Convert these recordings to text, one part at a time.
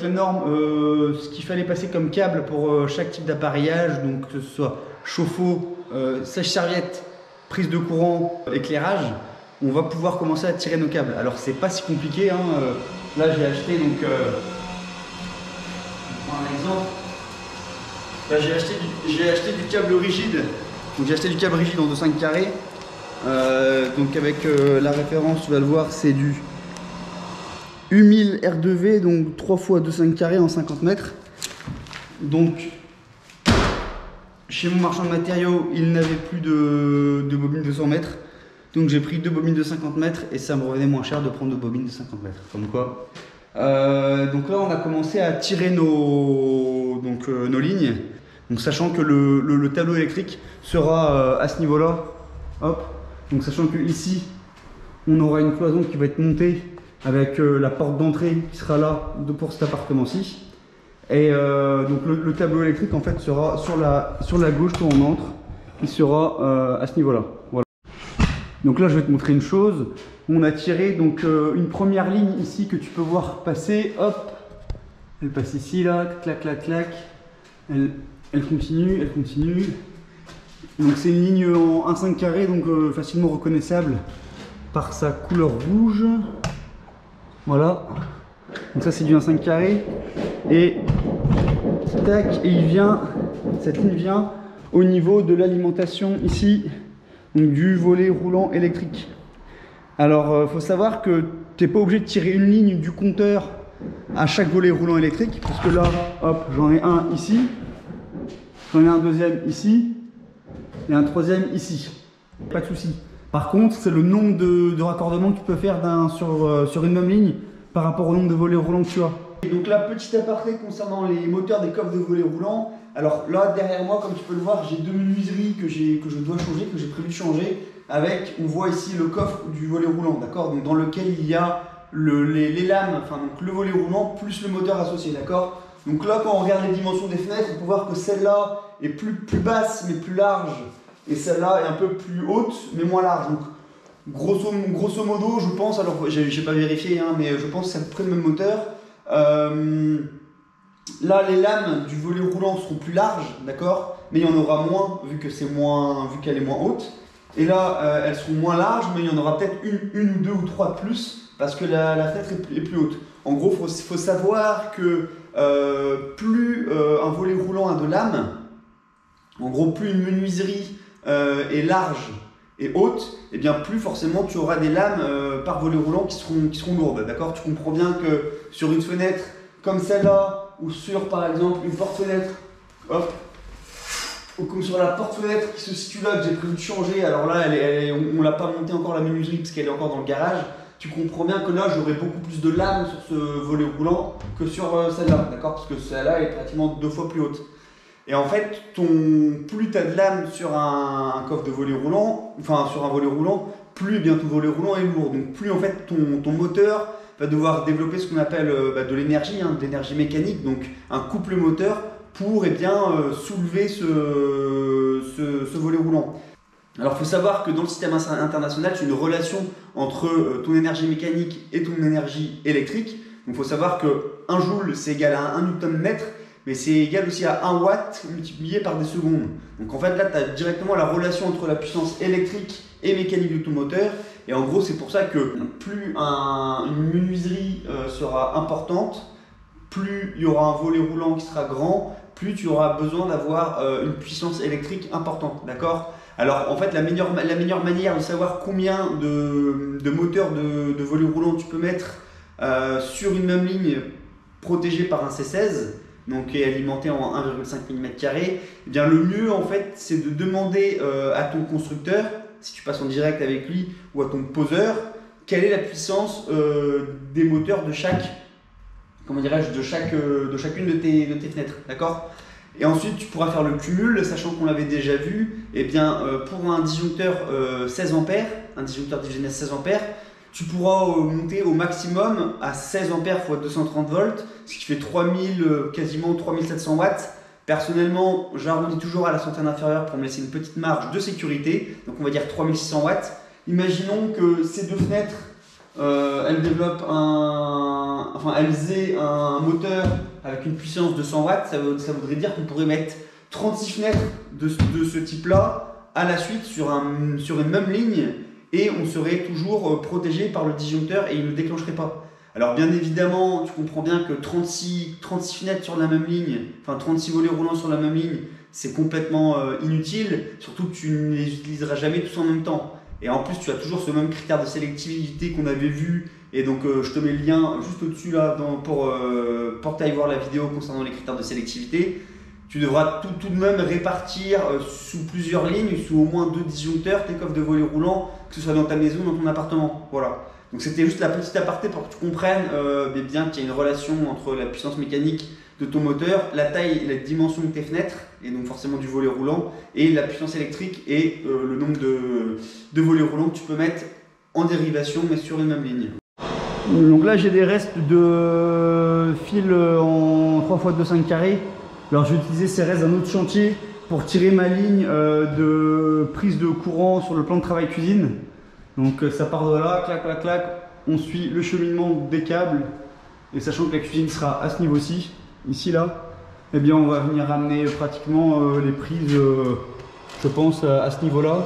la norme, ce qu'il fallait passer comme câble pour chaque type d'appareillage, donc que ce soit chauffe-eau, sèche-serviette, prise de courant, éclairage, on va pouvoir commencer à tirer nos câbles. Alors c'est pas si compliqué, hein. Là j'ai acheté donc, je prends un exemple. Là j'ai acheté du câble rigide. Donc j'ai acheté du câble rigide en 2,5 carrés. Donc avec la référence, tu vas le voir, c'est du U1000 R2V, donc 3 x 2,5 carrés en 50 mètres. Donc chez mon marchand de matériaux, il n'avait plus de bobines de 100 mètres. Donc j'ai pris 2 bobines de 50 mètres et ça me revenait moins cher de prendre 2 bobines de 50 mètres. Comme quoi. Donc là on a commencé à tirer nos lignes. Donc sachant que le tableau électrique sera à ce niveau-là. Hop. Donc sachant que ici on aura une cloison qui va être montée avec la porte d'entrée qui sera là pour cet appartement-ci. Et donc le tableau électrique en fait sera sur la gauche quand on entre, qui sera à ce niveau-là. Voilà. Donc là je vais te montrer une chose. On a tiré donc une première ligne ici que tu peux voir passer. Hop, elle passe ici là, clac clac clac. Elle continue, elle continue. Donc c'est une ligne en 1,5 carré, donc facilement reconnaissable par sa couleur rouge. Voilà. Donc ça c'est du 1,5 carré. Et tac, et cette ligne vient au niveau de l'alimentation ici, donc du volet roulant électrique. Alors faut savoir que tu n'es pas obligé de tirer une ligne du compteur à chaque volet roulant électrique, parce que là, hop, j'en ai un ici, j'en ai un deuxième ici, et un troisième ici. Pas de souci. Par contre, c'est le nombre de raccordements que tu peux faire sur une même ligne par rapport au nombre de volets roulants que tu as. Et donc là, petit aparté concernant les moteurs des coffres de volets roulants. Alors là, derrière moi, comme tu peux le voir, j'ai 2 menuiseries que je dois changer, que j'ai prévu de changer. Avec, on voit ici le coffre du volet roulant, d'accord? Donc dans lequel il y a les lames, enfin donc le volet roulant plus le moteur associé, d'accord? Donc là, quand on regarde les dimensions des fenêtres, on peut voir que celle-là est plus basse mais plus large, et celle-là est un peu plus haute mais moins large. Donc grosso modo, je pense, alors j'ai pas vérifié, hein, mais je pense que c'est à peu près le même moteur. Là, les lames du volet roulant seront plus larges, d'accord, mais il y en aura moins vu qu'elle est moins haute. Et là, elles seront moins larges, mais il y en aura peut-être une ou deux ou trois de plus parce que la fenêtre est plus haute. En gros, faut savoir que plus un volet roulant a de lames, en gros, plus une menuiserie est large et haute, et bien plus forcément tu auras des lames par volet roulant qui seront lourdes. D'accord? Tu comprends bien que sur une fenêtre comme celle-là, ou sur par exemple une porte-fenêtre, hop, ou comme sur la porte-fenêtre qui se situe là, que j'ai prévu de changer, alors là on ne l'a pas montée encore la menuiserie parce qu'elle est encore dans le garage, tu comprends bien que là j'aurai beaucoup plus de lames sur ce volet roulant que sur celle-là, d'accord? Parce que celle-là est pratiquement 2 fois plus haute. Et en fait, plus tu as de lames sur un coffre de volet roulant, enfin sur un volet roulant, plus bien ton volet roulant est lourd. Donc plus en fait ton moteur va devoir développer ce qu'on appelle de l'énergie, hein, de l'énergie mécanique, donc un couple moteur pour soulever ce volet roulant. Alors il faut savoir que dans le système international, c'est une relation entre ton énergie mécanique et ton énergie électrique. Donc il faut savoir que 1 joule c'est égal à 1 Nm, mais c'est égal aussi à 1 watt multiplié par des secondes. Donc en fait là tu as directement la relation entre la puissance électrique et mécanique de ton moteur. Et en gros c'est pour ça que plus une menuiserie sera importante, plus il y aura un volet roulant qui sera grand, plus tu auras besoin d'avoir une puissance électrique importante, d'accord? Alors en fait la meilleure manière de savoir combien de moteurs de volet roulant tu peux mettre sur une même ligne protégée par un C16, donc qui est alimenté en 1,5 mm², eh bien le mieux en fait c'est de demander à ton constructeur, si tu passes en direct avec lui, ou à ton poseur, quelle est la puissance des moteurs de chacune de tes fenêtres, d'accord? Et ensuite tu pourras faire le cumul, sachant qu'on l'avait déjà vu, et bien pour un disjoncteur 16 ampères, un disjoncteur divisionné à 16 ampères, tu pourras monter au maximum à 16 ampères x 230 volts, ce qui fait quasiment 3700 watts. Personnellement, j'arrondis toujours à la centaine inférieure pour me laisser une petite marge de sécurité, donc on va dire 3600 watts. Imaginons que ces deux fenêtres elle développe elle faisait un moteur avec une puissance de 100 watts, ça voudrait dire qu'on pourrait mettre 36 fenêtres de ce type-là à la suite sur une même ligne et on serait toujours protégé par le disjoncteur et il ne déclencherait pas. Alors bien évidemment, tu comprends bien que 36 fenêtres sur la même ligne, enfin 36 volets roulants sur la même ligne, c'est complètement inutile, surtout que tu ne les utiliseras jamais tous en même temps. Et en plus, tu as toujours ce même critère de sélectivité qu'on avait vu. Et donc, je te mets le lien juste au-dessus là pour que tu ailles voir la vidéo concernant les critères de sélectivité. Tu devras tout de même répartir sous plusieurs lignes, sous au moins 2 disjoncteurs, tes coffres de volets roulants, que ce soit dans ta maison ou dans ton appartement. Voilà. Donc, c'était juste la petite aparté pour que tu comprennes bien qu'il y a une relation entre la puissance mécanique de ton moteur, la taille et la dimension de tes fenêtres, et donc forcément du volet roulant, et la puissance électrique et le nombre de volets roulants que tu peux mettre en dérivation, mais sur une même ligne. Donc là, j'ai des restes de fil en 3x2,5 carrés. Alors, j'ai utilisé ces restes d'un autre chantier pour tirer ma ligne de prise de courant sur le plan de travail cuisine. Donc, ça part de là, clac, clac, clac. On suit le cheminement des câbles, et sachant que la cuisine sera à ce niveau-ci. Ici là, eh bien on va venir ramener pratiquement les prises, je pense, à ce niveau-là.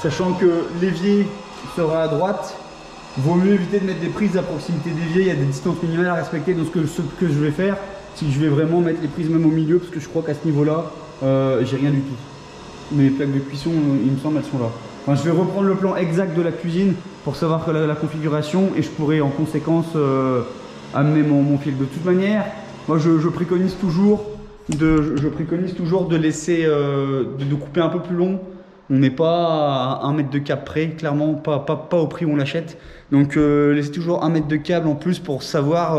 Sachant que l'évier sera à droite, vaut mieux éviter de mettre des prises à proximité d'évier. Il y a des distances minimales à respecter. Donc ce que je vais faire, c'est que je vais vraiment mettre les prises même au milieu, parce que je crois qu'à ce niveau-là, j'ai rien du tout. Mes plaques de cuisson, il me semble, elles sont là. Enfin, je vais reprendre le plan exact de la cuisine pour savoir que la configuration, et je pourrai en conséquence amener mon fil. De toute manière, moi, je préconise toujours de laisser, de couper un peu plus long. On n'est pas à 1 mètre de câble près, clairement, pas au prix où on l'achète. Donc, laissez toujours 1 mètre de câble en plus pour savoir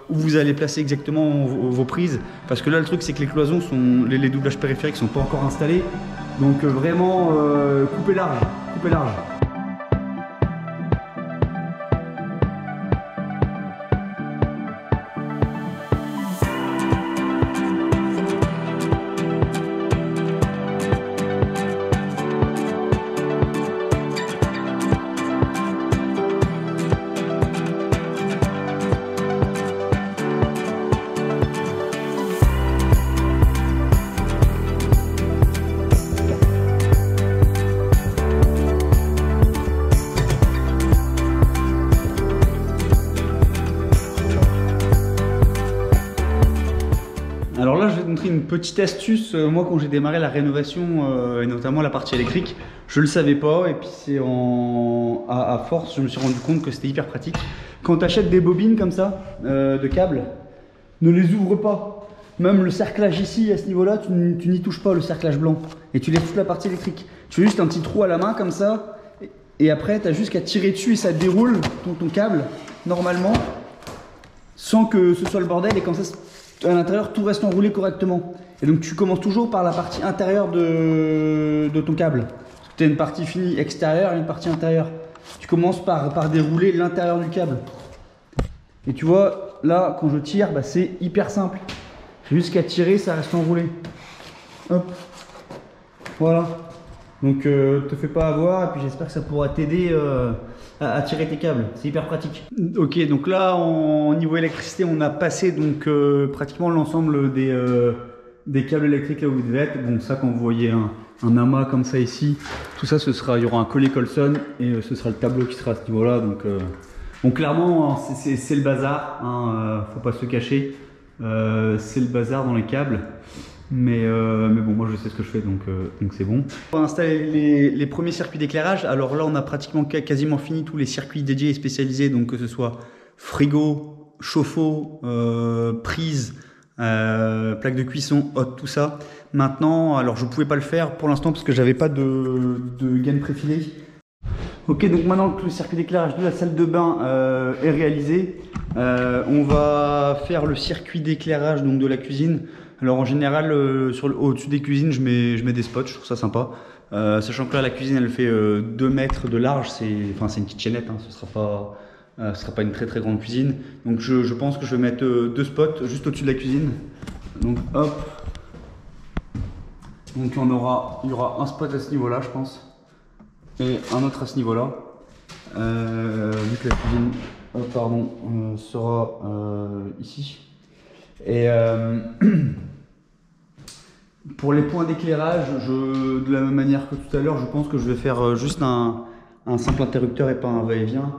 où vous allez placer exactement vos prises. Parce que là, le truc, c'est que les cloisons, les doublages périphériques sont pas encore installés. Donc, vraiment, coupez large, coupez large. Alors là, je vais te montrer une petite astuce. Moi, quand j'ai démarré la rénovation, et notamment la partie électrique, je ne le savais pas. Et puis, c'est à force, je me suis rendu compte que c'était hyper pratique. Quand tu achètes des bobines comme ça, de câbles, ne les ouvre pas. Même le cerclage ici, à ce niveau-là, tu n'y touches pas, le cerclage blanc. Et tu laisses toute la partie électrique. Tu fais juste un petit trou à la main comme ça. Et après, tu as juste qu'à tirer dessus et ça déroule ton câble, normalement, sans que ce soit le bordel. Et comme ça, à l'intérieur, tout reste enroulé correctement. Et donc tu commences toujours par la partie intérieure de ton câble. Parce que tu as une partie finie extérieure et une partie intérieure. Tu commences par dérouler l'intérieur du câble. Et tu vois, là, quand je tire, c'est hyper simple. J'ai juste qu'à tirer, ça reste enroulé. Hop. Voilà. Donc te fais pas avoir, et puis j'espère que ça pourra t'aider à tirer tes câbles. C'est hyper pratique. Ok, donc là, au niveau électricité, on a passé donc pratiquement l'ensemble des câbles électriques là où vous devez être. Bon, ça, quand vous voyez un amas comme ça ici, tout ça, il y aura un collet Colson et ce sera le tableau qui sera à ce niveau-là. Donc clairement, c'est le bazar, hein, faut pas se cacher. C'est le bazar dans les câbles. Mais bon, moi je sais ce que je fais, donc c'est bon. On va installer les premiers circuits d'éclairage. Alors là, on a pratiquement quasiment fini tous les circuits dédiés et spécialisés, donc que ce soit frigo, chauffe-eau, prise, plaque de cuisson, haute, tout ça. Maintenant, alors je pouvais pas le faire pour l'instant parce que j'avais pas de gaine préfilée. Ok, donc maintenant que le circuit d'éclairage de la salle de bain est réalisé, on va faire le circuit d'éclairage de la cuisine. Alors en général, au-dessus des cuisines, je mets des spots, je trouve ça sympa. Sachant que là, la cuisine, elle fait 2 mètres de large, c'est une kitchenette, hein, ce sera pas une très très grande cuisine. Donc je pense que je vais mettre 2 spots juste au-dessus de la cuisine. Donc hop. Donc il y aura un spot à ce niveau-là, je pense. Et un autre à ce niveau-là. vu que la cuisine sera ici. Et pour les points d'éclairage, de la même manière que tout à l'heure, je pense que je vais faire juste un simple interrupteur et pas un va-et-vient.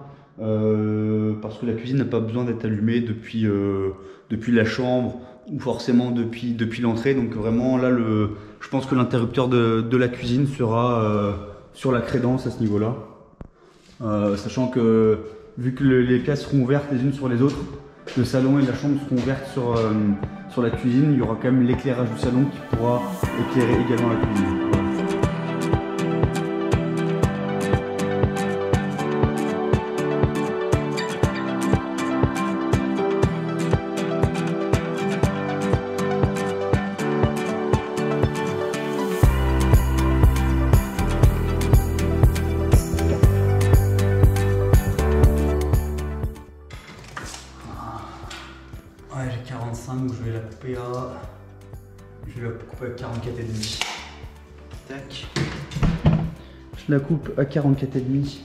Parce que la cuisine n'a pas besoin d'être allumée depuis la chambre ou forcément depuis l'entrée. Donc vraiment là, je pense que l'interrupteur de la cuisine sera sur la crédence à ce niveau-là. Sachant que vu que les pièces seront ouvertes les unes sur les autres, le salon et la chambre seront ouvertes sur la cuisine, il y aura quand même l'éclairage du salon qui pourra éclairer également la cuisine. Voilà. Ouais, j'ai 45, donc je vais la couper à 44,5. Tac. Je la coupe à 44,5.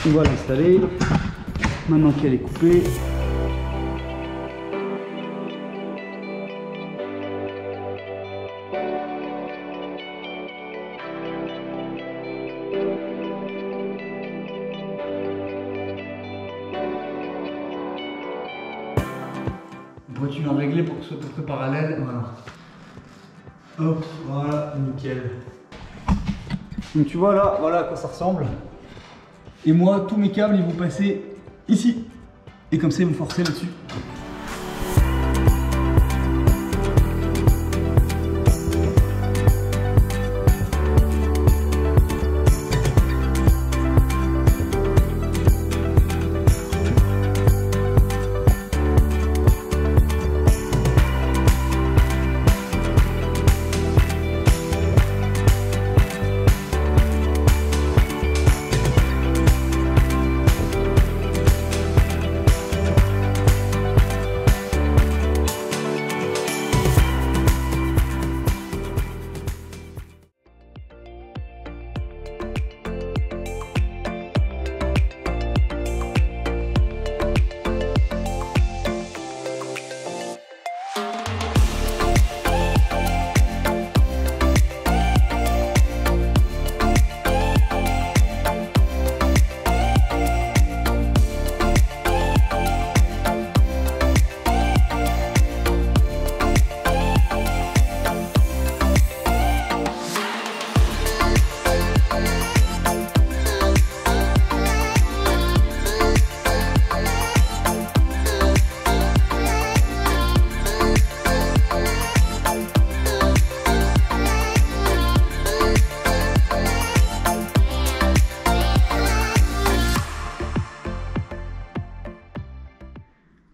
On va l'installer. Maintenant qu'elle est coupée, on va tout régler pour que ce soit à peu près parallèle. Voilà. Hop, voilà, nickel. Donc tu vois là, voilà à quoi ça ressemble. Et moi, tous mes câbles, ils vont passer ici. Et comme ça, ils vont forcer là-dessus.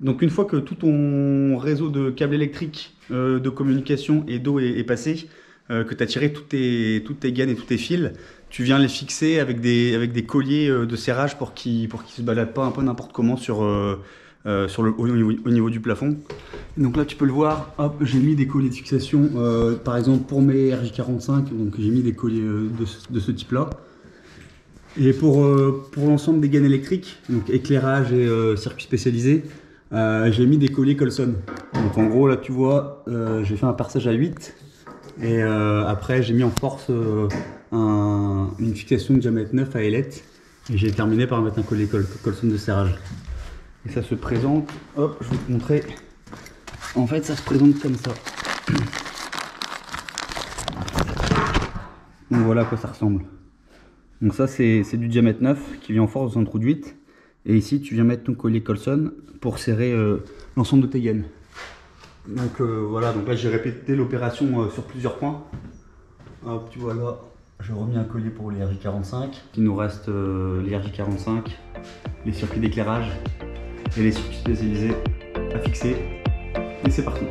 Donc une fois que tout ton réseau de câbles électriques, de communication et d'eau est passé, que tu as tiré toutes tes gaines et tous tes fils, tu viens les fixer avec des colliers de serrage pour qu'ils se baladent pas un peu n'importe comment au niveau du plafond. Donc là tu peux le voir, hop, j'ai mis des colliers de fixation, par exemple pour mes RJ45, donc j'ai mis des colliers de ce type là. Et pour l'ensemble des gaines électriques, donc éclairage et circuits spécialisés, j'ai mis des colliers Colson. Donc en gros là tu vois, j'ai fait un perçage à 8 et après j'ai mis en force une fixation de diamètre 9 à ailette et j'ai terminé par mettre un collier Colson de serrage. Et ça se présente, hop, je vais te montrer. En fait ça se présente comme ça. Donc voilà à quoi ça ressemble. Donc ça c'est du diamètre 9 qui vient en force dans un trou de 8. Et ici tu viens mettre ton collier Colson pour serrer l'ensemble de tes gaines. Donc voilà, donc là j'ai répété l'opération sur plusieurs points. Hop, tu vois là, j'ai remis un collier pour les RJ45. Il nous reste les RJ45, les circuits d'éclairage et les circuits spécialisés à fixer. Et c'est parti.